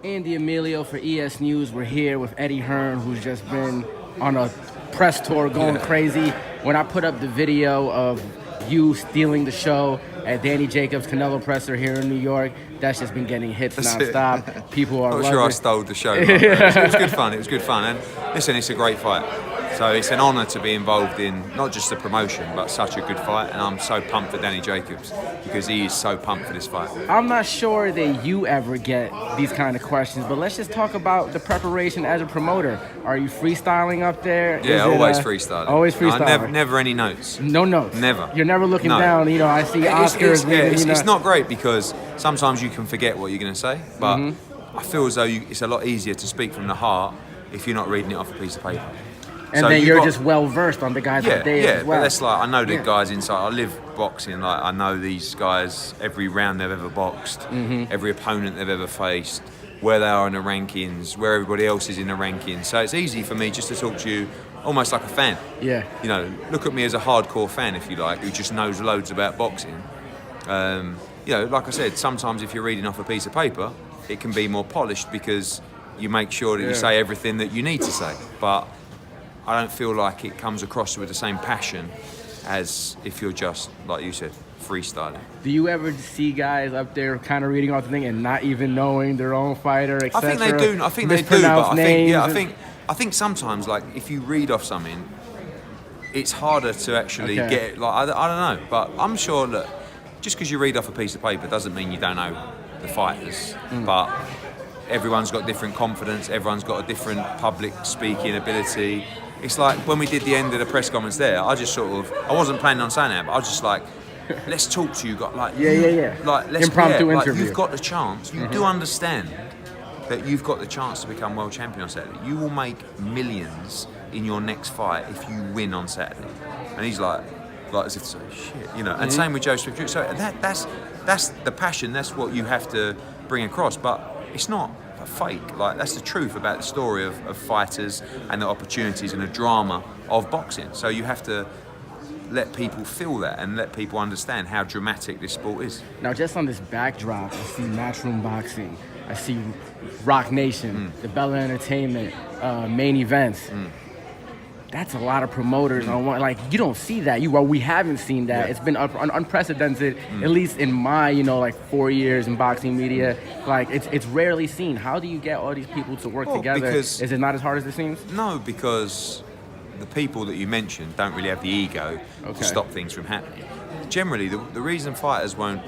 Andy Emilio for ES News. We're here with Eddie Hearn, who's just been on a press tour going crazy. When I put up the video of you stealing the show at Danny Jacobs' Canelo Presser here in New York, that's just been getting hits nonstop. People are not loving sure I it. stole the show. It was good fun. It was good fun. And listen, it's a great fight. So it's an honour to be involved in not just the promotion, but such a good fight. And I'm so pumped for Danny Jacobs because he is so pumped for this fight. I'm not sure that you ever get these kind of questions, but let's just talk about the preparation as a promoter. Are you freestyling up there? Yeah, always freestyling. Always freestyling. No, never any notes. No notes. Never. You're never looking down. You know, I see Oscars. It's not great because sometimes you can forget what you're going to say, but I feel as though it's a lot easier to speak from the heart if you're not reading it off a piece of paper. And so then you're just well versed on the guys that they as well. But that's like, I know the guys inside. I live boxing. Like, I know these guys, every round they've ever boxed, every opponent they've ever faced, where they are in the rankings, where everybody else is in the rankings. So it's easy for me just to talk to you almost like a fan. Yeah. You know, look at me as a hardcore fan, if you like, who just knows loads about boxing. You know, like I said, sometimes if you're reading off a piece of paper, it can be more polished because you make sure that you say everything that you need to say. But I don't feel like it comes across with the same passion as if you're just, like you said, freestyling. Do you ever see guys up there kind of reading off the thing and not even knowing their own fighter, etc.? I think they do. I think they do. But I think sometimes, like, if you read off something, it's harder to actually get it. Like, I don't know, but I'm sure that just because you read off a piece of paper doesn't mean you don't know the fighters. But everyone's got different confidence. Everyone's got a different public speaking ability. It's like when we did the end of the press conference there, I just sort of, I wasn't planning on saying that, but I was just like, let's talk to you. Like, like, let's impromptu interview. Like, you've got the chance. You do understand that you've got the chance to become world champion on Saturday. You will make millions in your next fight if you win on Saturday. And he's like as if to say, shit, you know. And same with Joe Swift. So that's the passion. That's what you have to bring across. But it's not fake. Like, that's the truth about the story of fighters and the opportunities and the drama of boxing. So you have to let people feel that and let people understand how dramatic this sport is. Now, just on this backdrop, I see Matchroom Boxing, I see Rock Nation, the Bella Entertainment, main events. That's a lot of promoters on one. Like, you don't see that. We haven't seen that. It's been unprecedented, at least in my 4 years in boxing media. Like, it's rarely seen. How do you get all these people to work together? Is it not as hard as it seems? No, because the people that you mentioned don't really have the ego to stop things from happening. Generally, the reason promoters won't